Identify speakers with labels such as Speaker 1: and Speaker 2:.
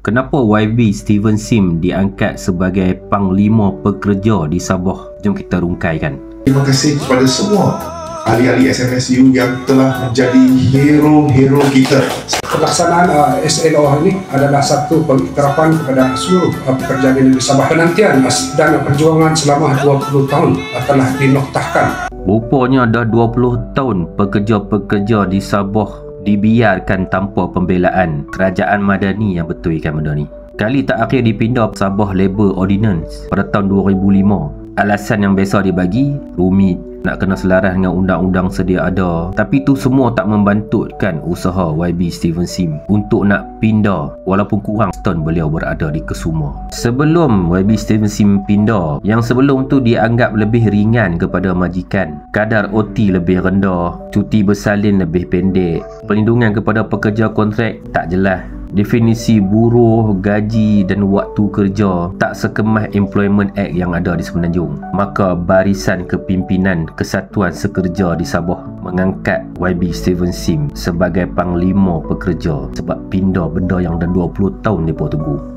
Speaker 1: Kenapa YB Steven Sim diangkat sebagai Panglima Pekerja di Sabah? Jom kita rungkaikan.
Speaker 2: Terima kasih kepada semua ahli-ahli SMSU yang telah menjadi hero-hero kita.
Speaker 3: Pelaksanaan SLO ini adalah satu pengiktirafan kepada seluruh pekerja di negeri Sabah. Penantian dan perjuangan selama 20 tahun telah dinoktahkan.
Speaker 1: Rupanya dah 20 tahun pekerja-pekerja di Sabah dibiarkan tanpa pembelaan. Kerajaan Madani yang betulkan benda ni. Kali tak akhir dipindah Sabah Labour Ordinance pada tahun 2005. Alasan yang biasa dibagi, rumit, nak kena selaras dengan undang-undang sedia ada. Tapi tu semua tak membantutkan usaha YB Steven Sim untuk nak pindah walaupun kurang setahun beliau berada di Kesuma. Sebelum YB Steven Sim pindah, yang sebelum tu dianggap lebih ringan kepada majikan. Kadar OT lebih rendah, cuti bersalin lebih pendek, perlindungan kepada pekerja kontrak tak jelas. Definisi buruh, gaji dan waktu kerja tak sekemas Employment Act yang ada di Semenanjung. Maka Barisan Kepimpinan Kesatuan Sekerja di Sabah mengangkat YB Steven Sim sebagai Panglima Pekerja sebab pindah benda yang dah 20 tahun mereka tunggu.